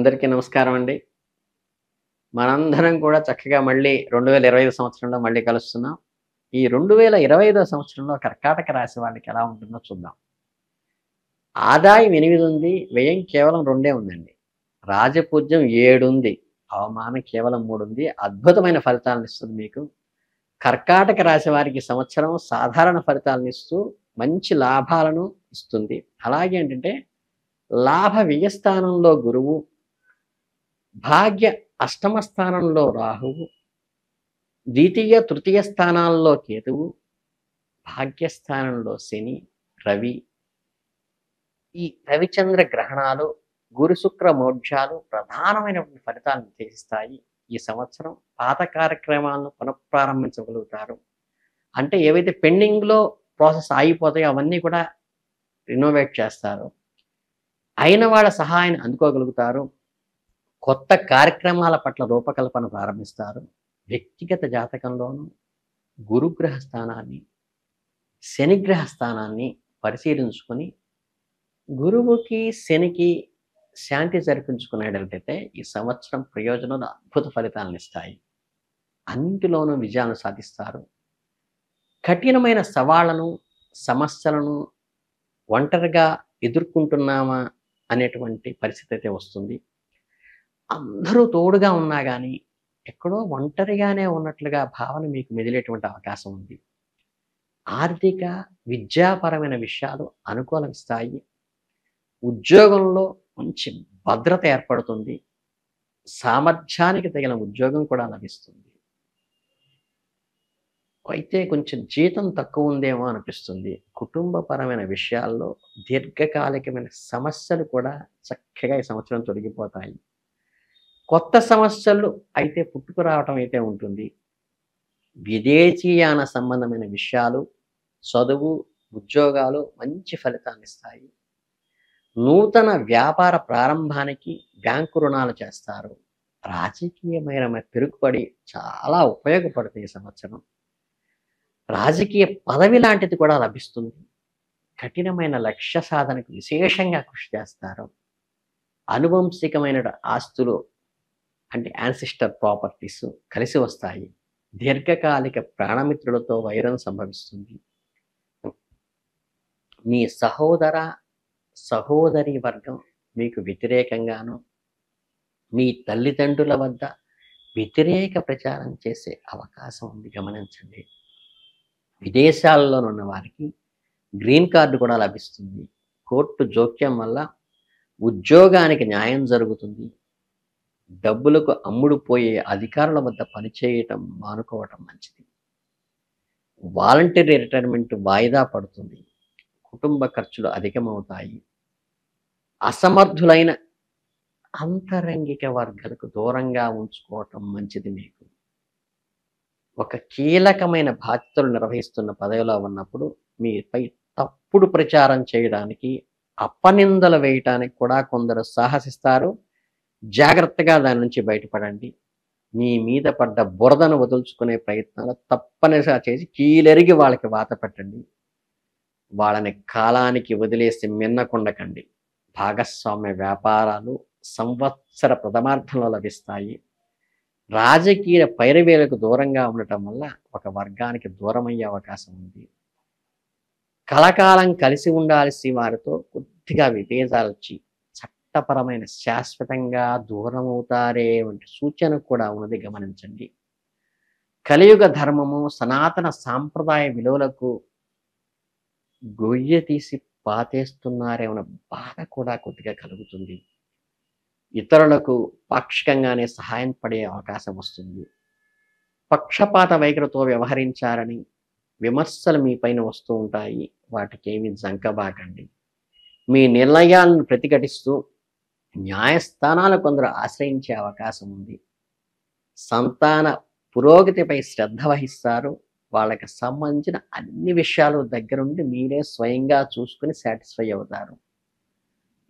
అందరికీ నమస్కారం అండి. మనందరం కూడా చక్కగా మళ్ళీ 2025 సంవత్సరంలో మళ్ళీ కలుస్తున్నాం. ఈ 2025 సంవత్సరంలో కర్కాటక రాశి వాళ్ళకి ఎలా ఉంటుందో చూద్దాం. ఆదాయం 8 ఉంది. వ్యయం కేవలం 2 ఉందండి. రాజపూజ్యం 7 ఉంది. అవమానం కేవలం 3 ఉంది. అద్భుతమైన ఫలితాలను ఇస్తుంది మీకు. కర్కాటక రాశి వారికి ఈ సంవత్సరం సాధారణ ఫలితాలను ఇస్తూ మంచి లాభాలను ఇస్తుంది. అలాగే ఏంటంటే లాభ వ్యయ స్థానంలో గురువు, భాగ్య అష్టమ స్థానంలో రాహువు, ద్వితీయ తృతీయ స్థానాల్లో కేతువు, భాగ్యస్థానంలో శని, రవి, ఈ రవిచంద్ర గ్రహణాలు, గురు శుక్ర మోఢ్యాలు ప్రధానమైనటువంటి ఫలితాలను చేస్తాయి. ఈ సంవత్సరం పాత కార్యక్రమాలను పునఃప్రారంభించగలుగుతారు. అంటే ఏవైతే పెండింగ్లో ప్రాసెస్ ఆగిపోతాయో అవన్నీ కూడా రినోవేట్ చేస్తారు. అయిన వాళ్ళ సహాయాన్ని అందుకోగలుగుతారు. కొత్త కార్యక్రమాల పట్ల రూపకల్పన ప్రారంభిస్తారు. వ్యక్తిగత జాతకంలోనూ గురుగ్రహ స్థానాన్ని, శనిగ్రహ స్థానాన్ని పరిశీలించుకొని గురువుకి శనికి శాంతి జరిపించుకునేటట్లయితే ఈ సంవత్సరం ప్రయోజనాలు అద్భుత ఫలితాలను ఇస్తాయి. అన్నింటిలోనూ విజయాలను సాధిస్తారు. కఠినమైన సవాళ్లను, సమస్యలను ఒంటరిగా ఎదుర్కొంటున్నామా అనేటువంటి పరిస్థితి అయితే వస్తుంది. అందరూ తోడుగా ఉన్నా కానీ ఎక్కడో ఒంటరిగానే ఉన్నట్లుగా భావన మీకు మెదిలేటువంటి అవకాశం ఉంది. ఆర్థిక, విద్యాపరమైన విషయాలు అనుకూలమిస్తాయి. ఉద్యోగంలో మంచి భద్రత ఏర్పడుతుంది. సామర్థ్యానికి తగిన ఉద్యోగం కూడా లభిస్తుంది. అయితే కొంచెం జీతం తక్కువ ఉందేమో అనిపిస్తుంది. కుటుంబపరమైన విషయాల్లో దీర్ఘకాలికమైన సమస్యలు కూడా చక్కగా ఈ సంవత్సరం తొలగిపోతాయి. కొత్త సమస్యలు అయితే పుట్టుకురావటం అయితే ఉంటుంది. విదేశీయాన సంబంధమైన విషయాలు, చదువు, ఉద్యోగాలు మంచి ఫలితాన్ని ఇస్తాయి. నూతన వ్యాపార ప్రారంభానికి బ్యాంకు రుణాలు చేస్తారు. రాజకీయమైన పెరుగుబడి చాలా ఉపయోగపడుతుంది ఈ సంవత్సరం. రాజకీయ పదవి లాంటిది కూడా లభిస్తుంది. కఠినమైన లక్ష్య సాధనకు విశేషంగా కృషి చేస్తారు. అనువంశికమైన ఆస్తులు అంటే యాన్సిస్టర్ ప్రాపర్టీస్ కలిసి వస్తాయి. దీర్ఘకాలిక ప్రాణమిత్రులతో వైరం సంభవిస్తుంది. మీ సహోదరి వర్గం మీకు వ్యతిరేకంగాను, మీ తల్లిదండ్రుల వద్ద వ్యతిరేక ప్రచారం చేసే అవకాశం ఉంది, గమనించండి. విదేశాల్లోనున్న వారికి గ్రీన్ కార్డు కూడా లభిస్తుంది. కోర్టు జోక్యం వల్ల ఉద్యోగానికి న్యాయం జరుగుతుంది. డబ్బులకు అమ్ముడుపోయే అధికారుల వద్ద పనిచేయటం మానుకోవటం మంచిది. వాలంటరీ రిటైర్మెంట్ వాయిదా పడుతుంది. కుటుంబ ఖర్చులు అధికమవుతాయి. అసమర్థులైన అంతరంగిక వర్గాలకు దూరంగా ఉంచుకోవటం మంచిది. మీకు ఒక కీలకమైన బాధ్యతలు నిర్వహిస్తున్న పదవిలో ఉన్నప్పుడు మీపై తప్పుడు ప్రచారం చేయడానికి, అపనిందలు వేయటానికి కూడా కొందరు సాహసిస్తారు. జాగ్రత్తగా దాని నుంచి బయటపడండి. మీ మీద పడ్డ బురదను వదులుచుకునే ప్రయత్నాలు తప్పనిసరిగా చేసి కీలెరిగి వాళ్ళకి వాత పెట్టండి. వాళ్ళని కాలానికి వదిలేసి మిన్నకుండకండి. భాగస్వామ్య వ్యాపారాలు సంవత్సర ప్రథమార్థంలో లభిస్తాయి. రాజకీయ పైరవేలకు దూరంగా ఉండటం వల్ల ఒక వర్గానికి దూరమయ్యే అవకాశం ఉంది. కలకాలం కలిసి ఉండాల్సి వారితో కొద్దిగా విభేదాలు వచ్చి చట్టపరమైన శాశ్వతంగా దూరం అవుతారే వంటి సూచన కూడా ఉన్నది, గమనించండి. కలియుగ ధర్మము, సనాతన సాంప్రదాయ విలువలకు గొయ్య తీసి పాతేస్తున్నారేమన్న బాధ కూడా కొద్దిగా కలుగుతుంది. ఇతరులకు పాక్షికంగానే సహాయం పడే అవకాశం వస్తుంది. పక్షపాత వైఖరితో వ్యవహరించారని విమర్శలు మీ పైన వస్తూ ఉంటాయి. వాటికి ఏమి జంకబాకండి. మీ నిర్ణయాలను ప్రతిఘటిస్తూ న్యాయస్థానాలు కొందరు ఆశ్రయించే అవకాశం ఉంది. సంతాన పురోగతిపై శ్రద్ధ వహిస్తారు. వాళ్ళకి సంబంధించిన అన్ని విషయాలు దగ్గరుండి మీరే స్వయంగా చూసుకుని సాటిస్ఫై అవుతారు.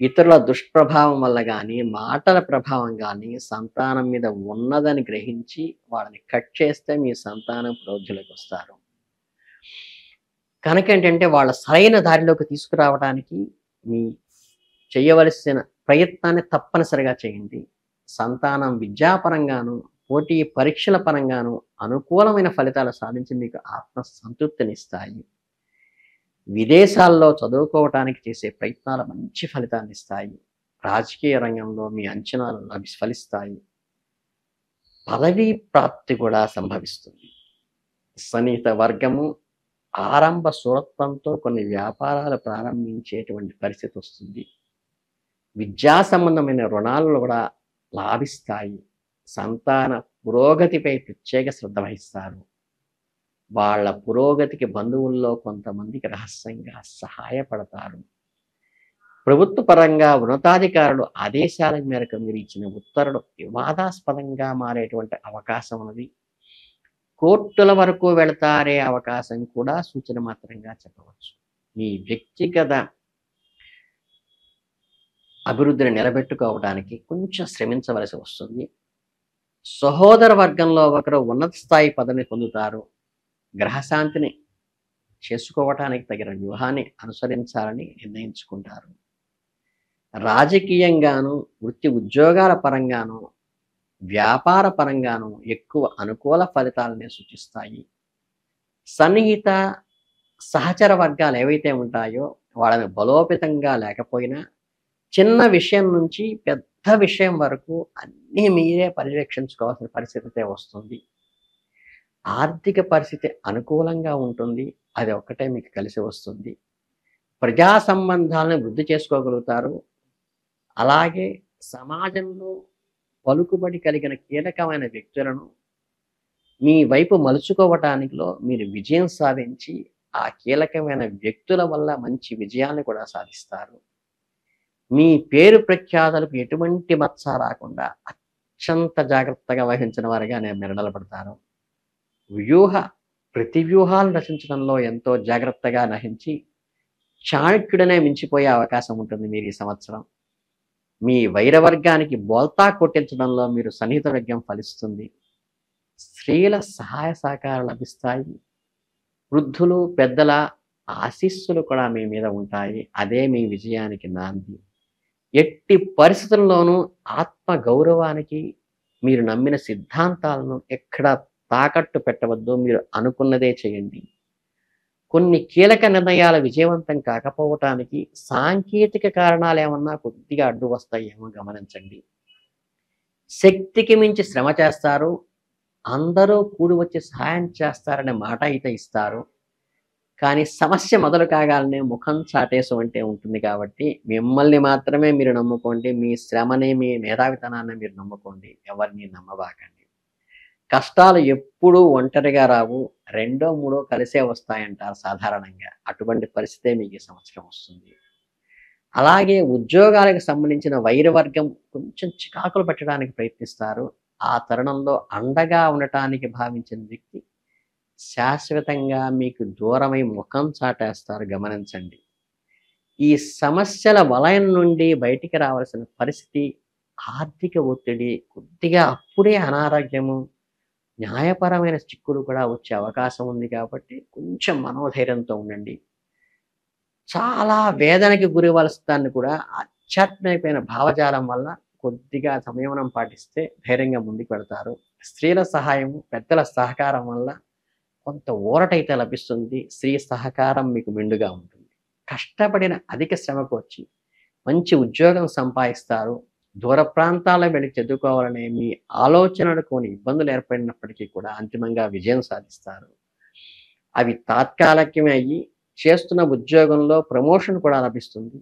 ఇతరుల దుష్ప్రభావం వల్ల కానీ, మాటల ప్రభావం కానీ సంతానం మీద ఉన్నదని గ్రహించి వాళ్ళని కట్ చేస్తే మీ సంతానం ప్రోజ్యులకు వస్తారు. కనుక ఏంటంటే వాళ్ళ సరైన దారిలోకి తీసుకురావడానికి మీ చేయవలసిన ప్రయత్నాన్ని తప్పనిసరిగా చేయండి. సంతానం విద్యాపరంగాను, పోటీ పరీక్షల పరంగాను అనుకూలమైన ఫలితాలు సాధించి మీకు ఆత్మ సంతృప్తినిస్తాయి. విదేశాల్లో చదువుకోవటానికి చేసే ప్రయత్నాలు మంచి ఫలితాన్నిస్తాయి. రాజకీయ రంగంలో మీ అంచనాలు ఫలిస్తాయి. పదవీ ప్రాప్తి కూడా సంభవిస్తుంది. సన్నిహిత వర్గము ఆరంభ శూరత్వంతో కొన్ని వ్యాపారాలు ప్రారంభించేటువంటి పరిస్థితి వస్తుంది. విద్యా సంబంధమైన రుణాలు కూడా లాభిస్తాయి. సంతాన పురోగతిపై ప్రత్యేక శ్రద్ధ వహిస్తారు. వాళ్ళ పురోగతికి బంధువుల్లో కొంతమందికి రహస్యంగా సహాయపడతారు. ప్రభుత్వ పరంగా ఉన్నతాధికారులు ఆదేశాల మేరకు మీరు ఇచ్చిన ఉత్తర్వులు వివాదాస్పదంగా మారేటువంటి అవకాశం ఉన్నది. కోర్టుల వరకు వెళతారే అవకాశం కూడా సూచన మాత్రంగా చెప్పవచ్చు. మీ వ్యక్తిగత అభివృద్ధిని నిలబెట్టుకోవడానికి కొంచెం శ్రమించవలసి వస్తుంది. సహోదర వర్గంలో ఒకరు ఉన్నత స్థాయి పదవిని పొందుతారు. గ్రహశాంతిని చేసుకోవటానికి తగిన వ్యూహాన్ని అనుసరించాలని నిర్ణయించుకుంటారు. రాజకీయంగాను, వృత్తి ఉద్యోగాల పరంగాను, వ్యాపార పరంగాను ఎక్కువ అనుకూల ఫలితాలనే సూచిస్తాయి. సన్నిహిత సహచర వర్గాలు ఏవైతే ఉంటాయో వాళ్ళని బలోపేతంగా లేకపోయినా చిన్న విషయం నుంచి పెద్ద విషయం వరకు అన్నీ మీరే పర్యవేక్షించుకోవాల్సిన పరిస్థితి వస్తుంది. ఆర్థిక పరిస్థితి అనుకూలంగా ఉంటుంది. అది ఒక్కటే మీకు కలిసి వస్తుంది. ప్రజా సంబంధాలను వృద్ధి చేసుకోగలుగుతారు. అలాగే సమాజంలో పలుకుబడి కలిగిన కీలకమైన వ్యక్తులను మీ వైపు మలుచుకోవటానికిలో మీరు విజయం సాధించి ఆ కీలకమైన వ్యక్తుల వల్ల మంచి విజయాన్ని కూడా సాధిస్తారు. మీ పేరు ప్రఖ్యాతలకు ఎటువంటి మచ్చ రాకుండా అత్యంత జాగ్రత్తగా వహించిన వారిగా మీరు నిలబడతారు. ప్రతి వ్యూహాలు రచించడంలో ఎంతో జాగ్రత్తగా నహించి చాణక్యుడనే మించిపోయే అవకాశం ఉంటుంది మీరు ఈ సంవత్సరం. మీ వైరవర్గానికి బోల్తా కొట్టించడంలో మీరు సన్నిహిత వర్గం ఫలిస్తుంది. స్త్రీల సహాయ సహకారాలు లభిస్తాయి. వృద్ధులు పెద్దల ఆశీస్సులు కూడా మీ మీద ఉంటాయి. అదే మీ విజయానికి నాంది. ఎట్టి పరిస్థితుల్లోనూ ఆత్మ గౌరవానికి మీరు నమ్మిన సిద్ధాంతాలను ఎక్కడ తాకట్టు పెట్టవద్దు. మీరు అనుకున్నదే చేయండి. కొన్ని కీలక నిర్ణయాలు విజయవంతం కాకపోవటానికి సాంకేతిక కారణాలు ఏమన్నా కొద్దిగా అడ్డు వస్తాయేమో గమనించండి. శక్తికి మించి శ్రమ చేస్తారు. అందరూ కూడి వచ్చి సహాయం చేస్తారనే మాట అయితే ఇస్తారు. కానీ సమస్య మొదలు కాగానే ముఖం చాటేసు అంటే ఉంటుంది. కాబట్టి మిమ్మల్ని మాత్రమే మీరు నమ్ముకోండి. మీ శ్రమని, మీ మేధావితనాన్ని మీరు నమ్ముకోండి. ఎవరిని నమ్మబాకండి. కష్టాలు ఎప్పుడూ ఒంటరిగా రావు. రెండో మూడో కలిసే వస్తాయంటారు సాధారణంగా. అటువంటి పరిస్థితే మీకు ఈ సంవత్సరం వస్తుంది. అలాగే ఉద్యోగాలకు సంబంధించిన వైరవర్గం కొంచెం చికాకులు పెట్టడానికి ప్రయత్నిస్తారు. ఆ తరుణంలో అండగా ఉండటానికి భావించిన వ్యక్తి శాశ్వతంగా మీకు దూరమై ముఖం చాటేస్తారు. గమనించండి. ఈ సమస్యల వలయం నుండి బయటికి రావాల్సిన పరిస్థితి, ఆర్థిక ఒత్తిడి, కొద్దిగా అప్పుడే అనారోగ్యము, న్యాయపరమైన చిక్కులు కూడా వచ్చే అవకాశం ఉంది. కాబట్టి కొంచెం మనోధైర్యంతో ఉండండి. చాలా వేదనకి గురివలస్తాన్ని కూడా ఆధ్యాత్మికమైన భావజాలం వల్ల కొద్దిగా సంయమనం పాటిస్తే ధైర్యంగా ముందుకు పెడతారు. స్త్రీల సహాయం, పెద్దల సహకారం వల్ల కొంత ఊరటైతే లభిస్తుంది. స్త్రీ సహకారం మీకు మెండుగా ఉంటుంది. కష్టపడిన అధిక శ్రమకు వచ్చి మంచి ఉద్యోగం సంపాదిస్తారు. దూర ప్రాంతాల్లో వెళ్ళి చదువుకోవాలనే మీ ఆలోచనలు కొన్ని ఇబ్బందులు ఏర్పడినప్పటికీ కూడా అంతిమంగా విజయం సాధిస్తారు. అవి తాత్కాలికమే అయ్యి చేస్తున్న ఉద్యోగంలో ప్రమోషన్ కూడా లభిస్తుంది.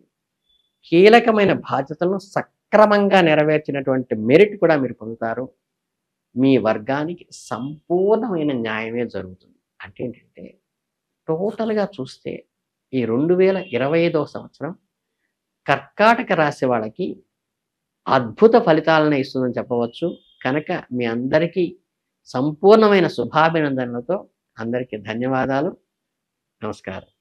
కీలకమైన బాధ్యతలను సక్రమంగా నెరవేర్చినటువంటి మెరిట్ కూడా మీరు పొందుతారు. మీ వర్గానికి సంపూర్ణమైన న్యాయమే జరుగుతుంది. అంటే ఏంటంటే టోటల్గా చూస్తే ఈ 2025వ సంవత్సరం కర్కాటక రాశి వాళ్ళకి అద్భుత ఫలితాలను ఇస్తుందని చెప్పవచ్చు. కనుక మీ అందరికీ సంపూర్ణమైన శుభాభినందనలతో అందరికీ ధన్యవాదాలు. నమస్కారం.